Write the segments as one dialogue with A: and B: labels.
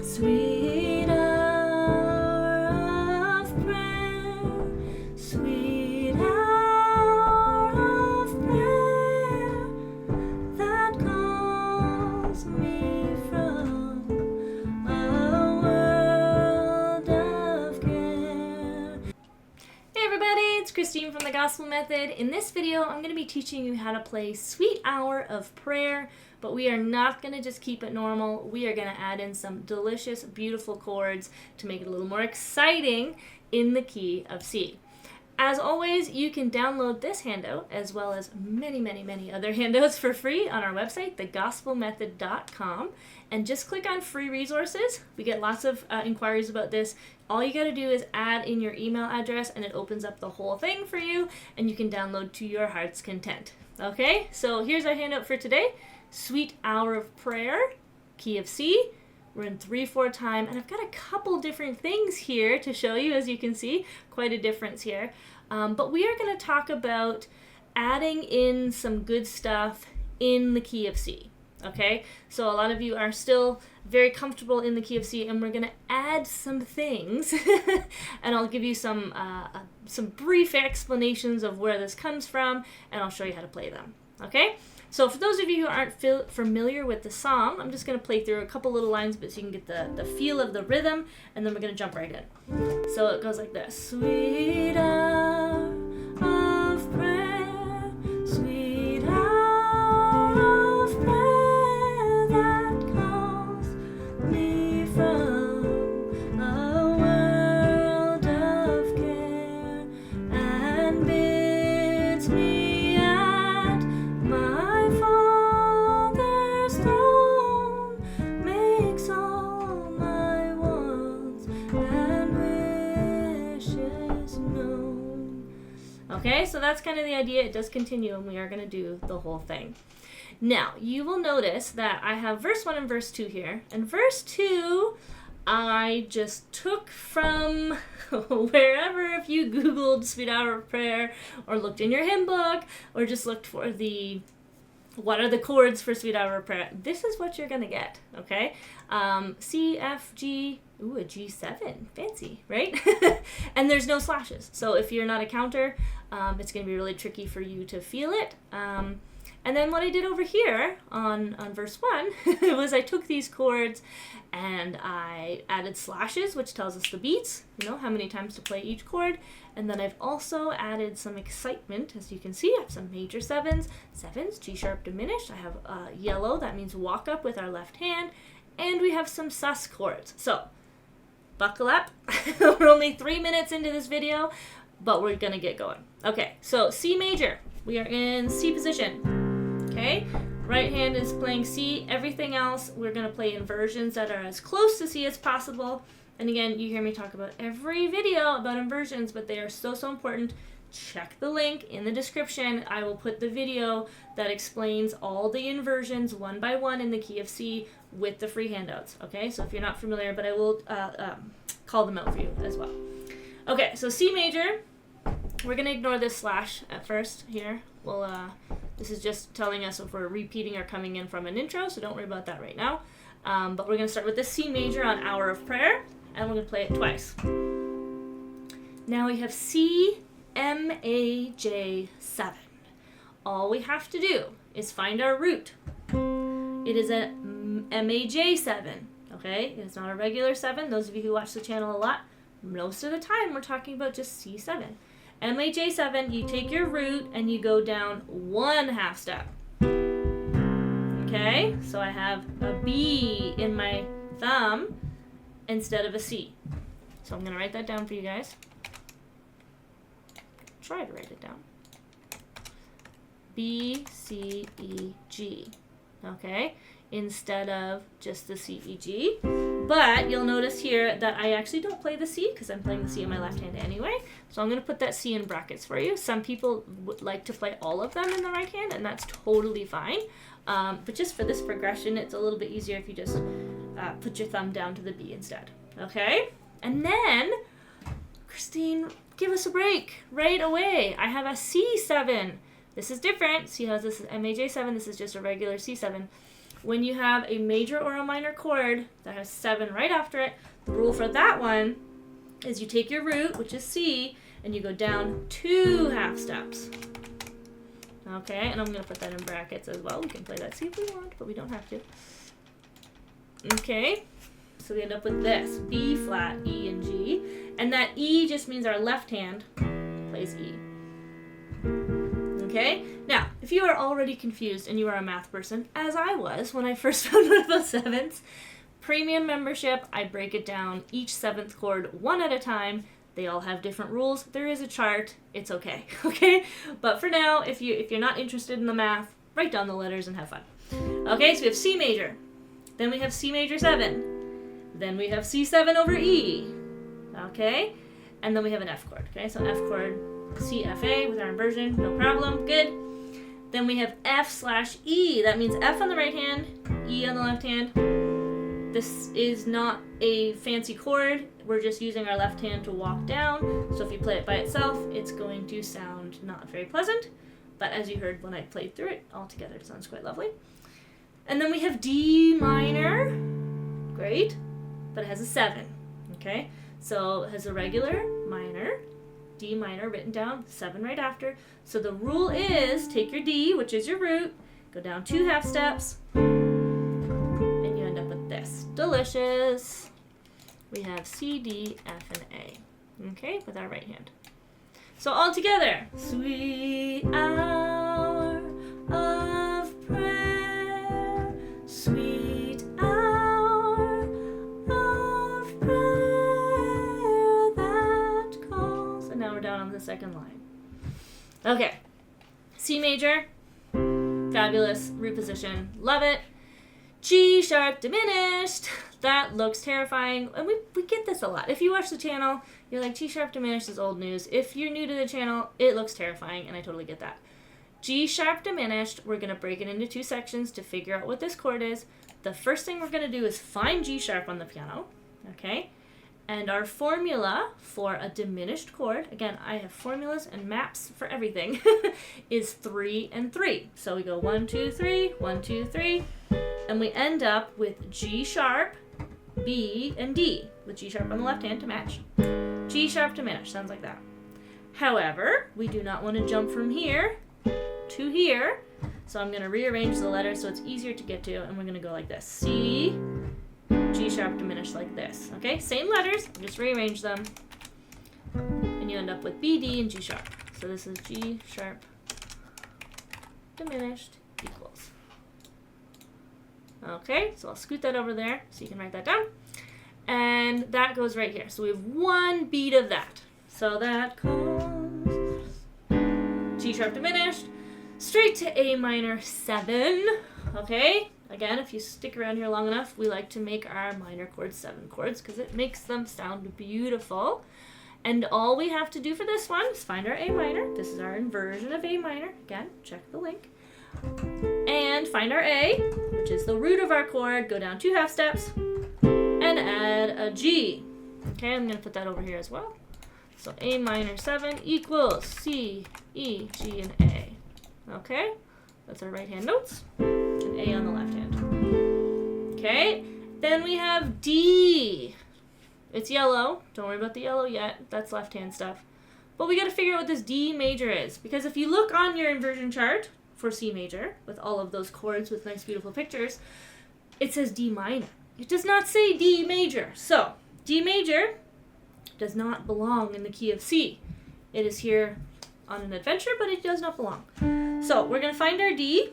A: Sweet hour of prayer, sweet hour of prayer that calls me from a world of care. Hey everybody, it's Christine from the Gospel Method. In this video, I'm going to be teaching you how to play Sweet Hour of Prayer, but we are not going to just keep it normal. We are going to add in some delicious, beautiful chords to make it a little more exciting in the key of C. As always, you can download this handout as well as many other handouts for free on our website, thegospelmethod.com, and just click on free resources. We get lots of inquiries about this. All you got to do is add in your email address and it opens up the whole thing for you and you can download to your heart's content. Okay, so here's our handout for today. Sweet Hour of Prayer, key of C. We're in 3/4 time, and I've got a couple different things here to show you, as you can see, quite a difference here. But we are going to talk about adding in some good stuff in the key of C. Okay, so a lot of you are still very comfortable in the key of C, and we're going to add some things, and I'll give you some brief explanations of where this comes from, and I'll show you how to play them. Okay. So for those of you who aren't familiar with the song, I'm just going to play through a couple little lines but so you can get the feel of the rhythm, and then we're going to jump right in. So it goes like this. Sweet hour of prayer, sweet hour of prayer that calls me from a world of care and bids me at my Father's throne, makes all my wants and wishes known. Okay, so that's kind of the idea. It does continue, and we are going to do the whole thing. Now, you will notice that I have verse 1 and verse 2 here, and verse 2 I just took from wherever. If you Googled Sweet Hour of Prayer or looked in your hymn book or just looked for what are the chords for Sweet Hour of Prayer, this is what you're going to get, okay? C, F, G, ooh, a G7, fancy, right? And there's no slashes. So if you're not a counter, it's going to be really tricky for you to feel it. And then what I did over here on verse 1 was I took these chords and I added slashes, which tells us the beats, how many times to play each chord. And then I've also added some excitement. As you can see, I have some major sevens, G sharp diminished. I have yellow, that means walk up with our left hand. And we have some sus chords. So buckle up. We're only 3 minutes into this video, but we're gonna get going. Okay, so C major. We are in C position. Okay, right hand is playing C. Everything else we're gonna play inversions that are as close to C as possible. And again, you hear me talk about every video about inversions, but they are so important. Check the link in the description. I will put the video that explains all the inversions one by one in the key of C with the free handouts. Okay, so if you're not familiar, but I will call them out for you as well. Okay, so C major. We're going to ignore this slash at first here. This is just telling us if we're repeating or coming in from an intro, so don't worry about that right now. But we're going to start with the C major on Hour of Prayer, and we're going to play it twice. Now we have C, M, A, J, 7. All we have to do is find our root. It is a MAJ 7, okay? It's not a regular 7. Those of you who watch the channel a lot, most of the time we're talking about just C7. MAJ 7, you take your root and you go down 1/2 step. Okay, so I have a B in my thumb instead of a C. So I'm going to write that down for you guys. Try to write it down. B, C, E, G. Okay, instead of just the C, E, G. But you'll notice here that I actually don't play the C because I'm playing the C in my left hand anyway. So I'm going to put that C in brackets for you. Some people would like to play all of them in the right hand, and that's totally fine. But just for this progression, it's a little bit easier if you just put your thumb down to the B instead. Okay? And then, Christine, give us a break right away. I have a C7. This is different. See how this is MAJ7? This is just a regular C7. when you have a major or a minor chord that has 7 right after it, the rule for that one is you take your root, which is C, and you go down 2 half steps. Okay, and I'm going to put that in brackets as well. We can play that C if we want, but we don't have to. Okay, so we end up with this, B flat, E, and G. And that E just means our left hand plays E. Okay, now, if you are already confused and you are a math person, as I was when I first found one of those sevenths, premium membership, I break it down each 7th chord one at a time. They all have different rules. There is a chart. It's okay, okay? But for now, if you're not interested in the math, write down the letters and have fun. Okay, so we have C major. Then we have C major 7. Then we have C7 over E. Okay? And then we have an F chord. Okay, so F chord, C, F, A with our inversion, no problem, good. Then we have F slash E. That means F on the right hand, E on the left hand. This is not a fancy chord. We're just using our left hand to walk down. So if you play it by itself, it's going to sound not very pleasant. But as you heard when I played through it, all together it sounds quite lovely. And then we have D minor. Great. But it has a 7. Okay? So it has a regular minor, D minor written down, 7 right after. So the rule is take your D, which is your root, go down 2 half steps, and you end up with this. Delicious. We have C, D, F, and A. Okay, with our right hand. So all together. Sweet hour of prayer, sweet hour of prayer that calls. And now we're down on the second line. Okay, C major, fabulous, root position, love it. G sharp diminished, that looks terrifying, and we get this a lot. If you watch the channel, you're like, G sharp diminished is old news. If you're new to the channel, it looks terrifying, and I totally get that. G sharp diminished, we're going to break it into 2 sections to figure out what this chord is. The first thing we're going to do is find G sharp on the piano, okay? And our formula for a diminished chord, again, I have formulas and maps for everything, is 3 and 3. So we go 1, 2, 3, 1, 2, 3, and we end up with G sharp, B, and D, with G sharp on the left hand to match. G sharp diminished, sounds like that. However, we do not want to jump from here to here, so I'm going to rearrange the letters so it's easier to get to, and we're going to go like this. C, G sharp diminished like this. Okay, same letters, just rearrange them, and you end up with B, D, and G sharp. So this is G sharp diminished equals. Okay, so I'll scoot that over there so you can write that down. And that goes right here. So we have 1 beat of that. So that comes G sharp diminished, straight to A minor 7. Okay, again, if you stick around here long enough, we like to make our minor chords 7 chords because it makes them sound beautiful. And all we have to do for this one is find our A minor. This is our inversion of A minor. Again, check the link. And find our A, which is the root of our chord, go down 2 half steps, and add a G. Okay, I'm going to put that over here as well. So A minor 7 equals C, E, G, and A. Okay, that's our right hand notes, and A on the left hand. Okay, then we have D. It's yellow. Don't worry about the yellow yet. That's left hand stuff. But we got to figure out what this D major is, because if you look on your inversion chart for C major, with all of those chords with nice beautiful pictures, it says D minor. It does not say D major. So, D major does not belong in the key of C. It is here on an adventure, but it does not belong. So, we're going to find our D.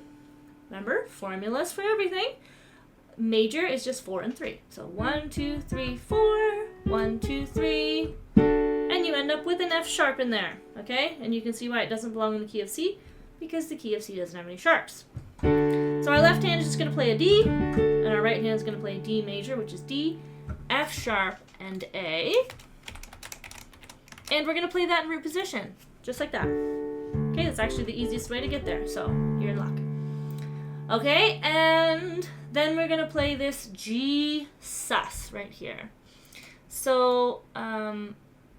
A: Remember, formulas for everything. Major is just 4 and 3. So, 1, 2, 3, 4, 1, 2, 3, and you end up with an F sharp in there, okay? And you can see why it doesn't belong in the key of C, because the key of C doesn't have any sharps. So our left hand is just going to play a D, and our right hand is going to play a D major, which is D, F sharp, and A. And we're going to play that in root position, just like that. Okay, that's actually the easiest way to get there, so you're in luck. Okay, and then we're going to play this G sus right here. So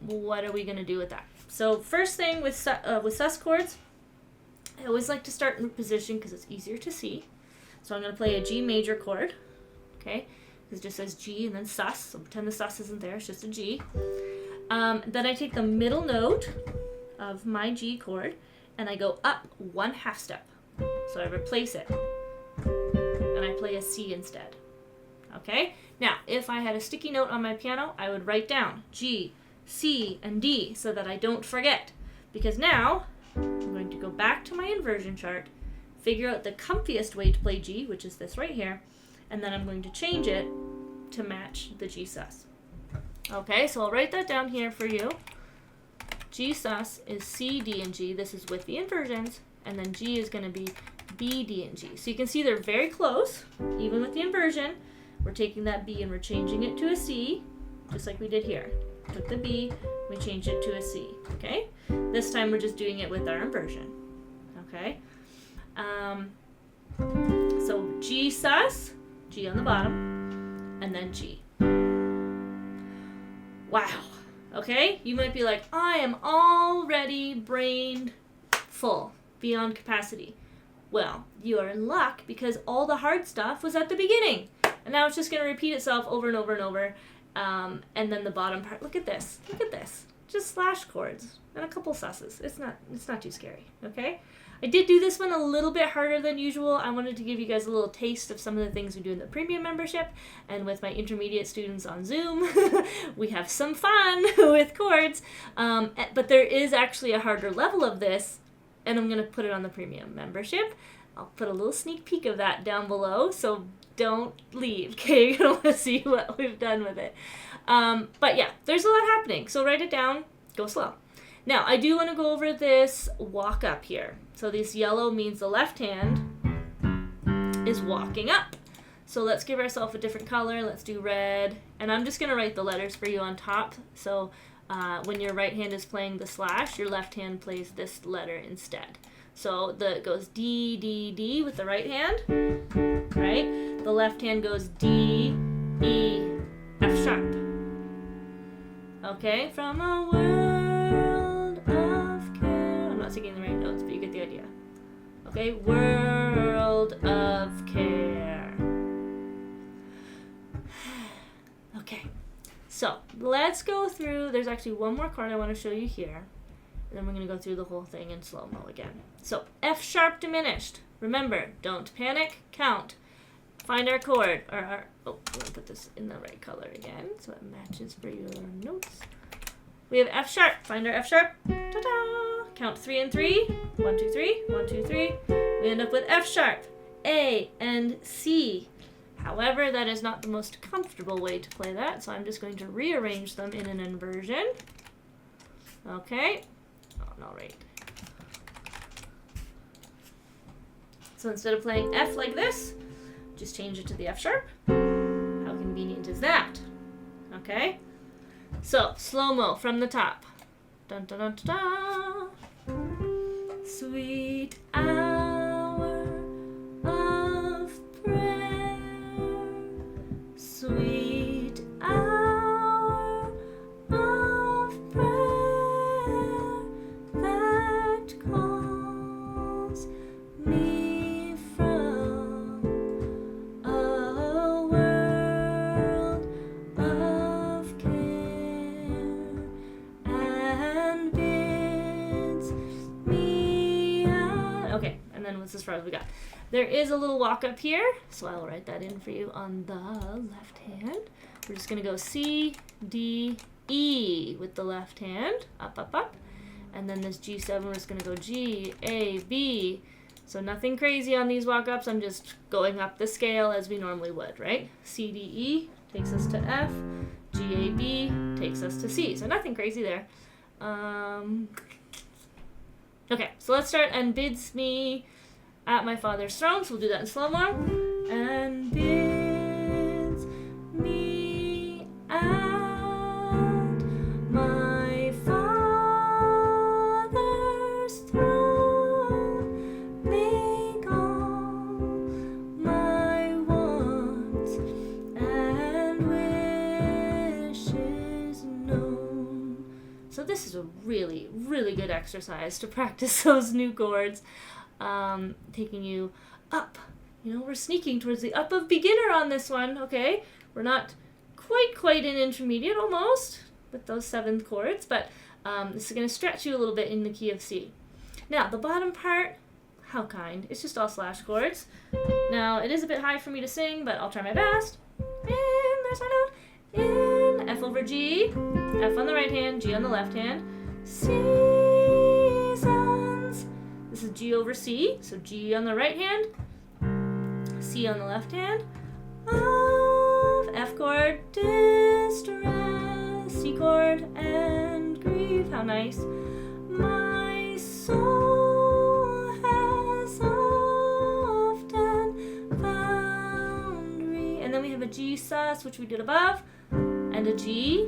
A: what are we going to do with that? So first thing with sus chords, I always like to start in root position because it's easier to see. So I'm going to play a G major chord, okay? Because it just says G and then sus, so pretend the sus isn't there, it's just a G. Then I take the middle note of my G chord and I go up 1/2 step. So I replace it and I play a C instead, okay? Now, if I had a sticky note on my piano, I would write down G, C, and D so that I don't forget. Because now, I'm going to go back to my inversion chart, figure out the comfiest way to play G, which is this right here, and then I'm going to change it to match the G sus. Okay, so I'll write that down here for you. G sus is C, D, and G. This is with the inversions, and then G is going to be B, D, and G. So you can see they're very close, even with the inversion. We're taking that B and we're changing it to a C, just like we did here. Took the B, we changed it to a C, okay? This time we're just doing it with our inversion, okay? So G sus, G on the bottom, and then G. Wow, okay? You might be like, I am already brain full, beyond capacity. Well, you are in luck because all the hard stuff was at the beginning. And now it's just going to repeat itself over and over and over. And then the bottom part, look at this. Look at this. Just slash chords and a couple susses. It's not too scary, okay? I did do this one a little bit harder than usual. I wanted to give you guys a little taste of some of the things we do in the premium membership. And with my intermediate students on Zoom, we have some fun with chords. But there is actually a harder level of this, and I'm going to put it on the premium membership. I'll put a little sneak peek of that down below, so don't leave, okay? You're going to want to see what we've done with it. But yeah, there's a lot happening, so write it down, go slow. Now, I do want to go over this walk up here. So this yellow means the left hand is walking up. So let's give ourselves a different color. Let's do red. And I'm just going to write the letters for you on top. So when your right hand is playing the slash, your left hand plays this letter instead. So it goes D, D, D with the right hand, right? The left hand goes D, E, F sharp. Okay, from a world of care. I'm not singing the right notes, but you get the idea. Okay, world of care. Okay, so let's go through. There's actually one more chord I want to show you here. And then we're going to go through the whole thing in slow-mo again. So F sharp diminished. Remember, don't panic, count. Find our chord. I'm going to put this in the right color again so it matches for your notes. We have F sharp. Find our F sharp. Ta-da! Count 3 and 3. 1, 2, 3. 1, 2, 3. We end up with F sharp, A, and C. However, that is not the most comfortable way to play that, so I'm just going to rearrange them in an inversion. Okay. Oh, all right. So instead of playing F like this, just change it to the F sharp. How convenient is that? Okay. So slow-mo from the top. Dun dun dun dun dun. Sweet hour of prayer. Sweet hour of prayer that calls me from a world of care and bids me out. Okay, and then what's as far as we got? There is a little walk up here, so I'll write that in for you on the left hand. We're just going to go C, D, E with the left hand, up, up, up. And then this G7, we're just going to go G, A, B. So nothing crazy on these walk-ups. I'm just going up the scale as we normally would, right? C, D, E takes us to F. G, A, B takes us to C. So nothing crazy there. Okay, so let's start. And bids me at my father's throne. So we'll do that in slow-mo. And bids me at my father's throne. Make all my wants and wishes known. So this is a really, really good exercise to practice those new chords. Taking you up we're sneaking towards the up of beginner on this one, okay? We're not quite in intermediate, almost, with those 7th chords, but this is going to stretch you a little bit in the key of C. Now, the bottom part, how kind. It's just all slash chords. Now, it is a bit high for me to sing, but I'll try my best. And there's our note. In, F over G, F on the right hand, G on the left hand. Seasons. This is G over C, so G on the right hand, C on the left hand. Of, F chord, distress, C chord, and grief. How nice. My soul has often found me. And then we have a G sus, which we did above, and a G.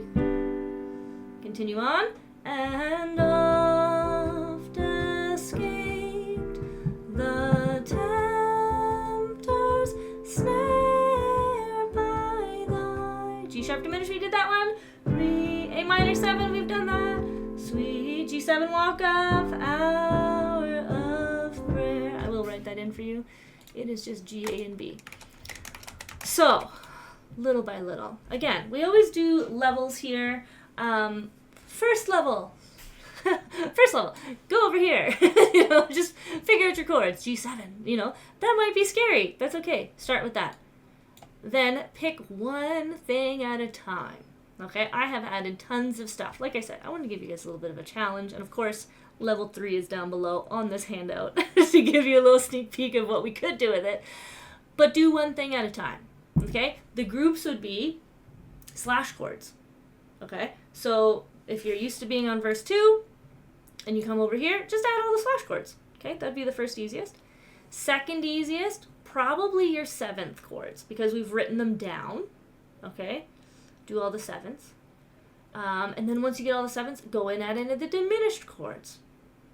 A: Continue on. And oft escaped the tempter's snare by thy. G sharp diminished, we did that one. Re, A minor 7, we've done that. Sweet G7 walk of hour of prayer. I will write that in for you. It is just G, A, and B. So, little by little. Again, we always do levels here. First level. First level. Go over here. Just figure out your chords. G7. That might be scary. That's okay. Start with that. Then pick one thing at a time. Okay, I have added tons of stuff. Like I said, I want to give you guys a little bit of a challenge. And of course, level 3 is down below on this handout to give you a little sneak peek of what we could do with it. But do one thing at a time. Okay, the groups would be slash chords. Okay, so if you're used to being on verse 2 and you come over here, just add all the slash chords. Okay, that'd be the first easiest. Second easiest, probably your 7th chords because we've written them down. Okay, do all the 7ths. And then once you get all the 7ths, go in and add into the diminished chords.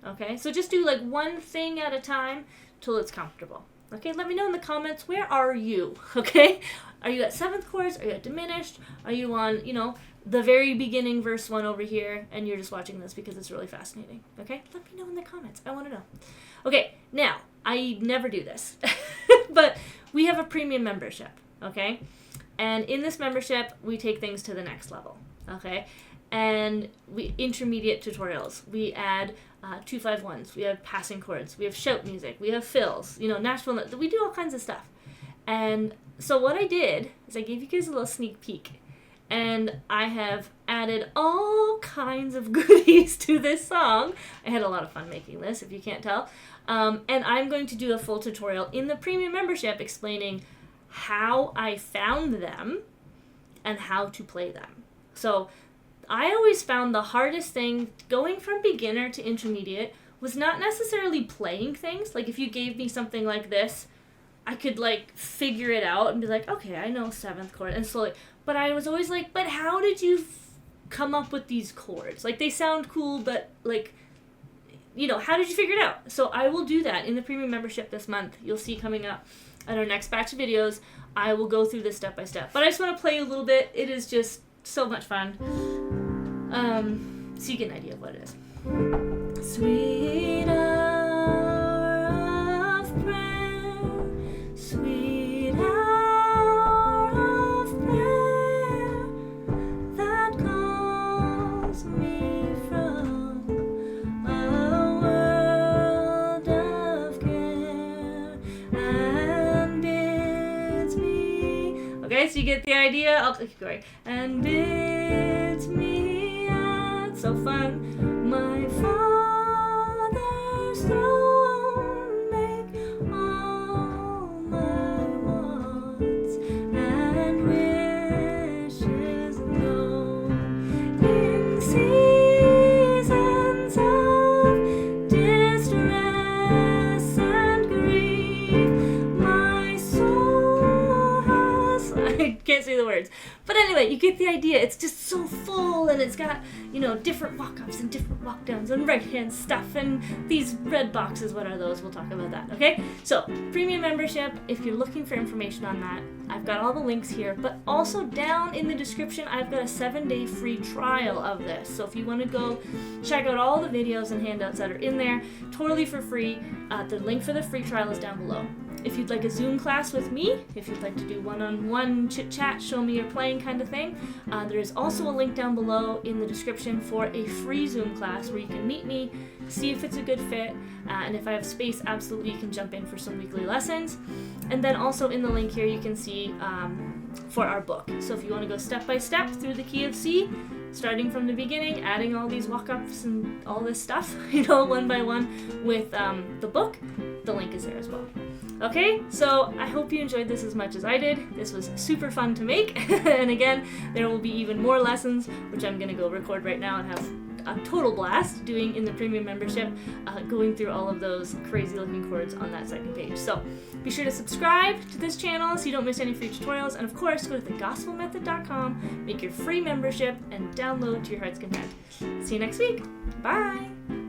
A: Okay, so just do like one thing at a time till it's comfortable. Okay, let me know in the comments, where are you? Okay, are you at 7th chords? Are you at diminished? Are you on, the very beginning verse 1 over here, and you're just watching this because it's really fascinating? Okay, let me know in the comments. I want to know. Okay, now, I never do this, but we have a premium membership, okay? And in this membership, we take things to the next level, okay? And we intermediate tutorials. We add 2-5-1s. We have passing chords. We have shout music. We have fills. Nashville. We do all kinds of stuff. And so what I did is I gave you guys a little sneak peek. And I have added all kinds of goodies to this song. I had a lot of fun making this, if you can't tell. And I'm going to do a full tutorial in the premium membership explaining how I found them and how to play them. So I always found the hardest thing going from beginner to intermediate was not necessarily playing things. Like if you gave me something like this, I could figure it out and be like, okay, I know 7th chord and slowly. But I was always like, but how did you come up with these chords? They sound cool, but how did you figure it out? So I will do that in the premium membership this month. You'll see coming up at our next batch of videos. I will go through this step by step. But I just want to play a little bit. It is just so much fun. So you get an idea of what it is. Sweet hour of prayer, sweet hour of prayer that calls me from a world of care and bids me. Okay, so you get the idea. I'll keep going. And bids me at so fun. My Father's throne make all my wants and wishes known in seasons of distress and grief. My soul has... I can't say the words. But anyway, you get the idea. It's just so full, and it's got, different walk-ups and different walk-downs and right-hand stuff, and these red boxes, what are those? We'll talk about that, okay? So, premium membership, if you're looking for information on that, I've got all the links here, but also down in the description, I've got a 7-day free trial of this. So if you want to go check out all the videos and handouts that are in there, totally for free, the link for the free trial is down below. if you'd like a Zoom class with me, if you'd like to do one-on-one chit-chat, show me your playing kind of thing, there is also a link down below in the description for a free Zoom class where you can meet me, see if it's a good fit, and if I have space, absolutely you can jump in for some weekly lessons. And then also in the link here you can see for our book. So if you want to go step by step through the key of C, starting from the beginning, adding all these walk-ups and all this stuff, one by one with the book, the link is there as well. Okay, so I hope you enjoyed this as much as I did. This was super fun to make. And again, there will be even more lessons, which I'm going to go record right now and have a total blast doing in the premium membership, going through all of those crazy looking chords on that second page. So be sure to subscribe to this channel so you don't miss any free tutorials, and of course go to thegospelmethod.com, make your free membership, and download to your heart's content. See you next week. Bye!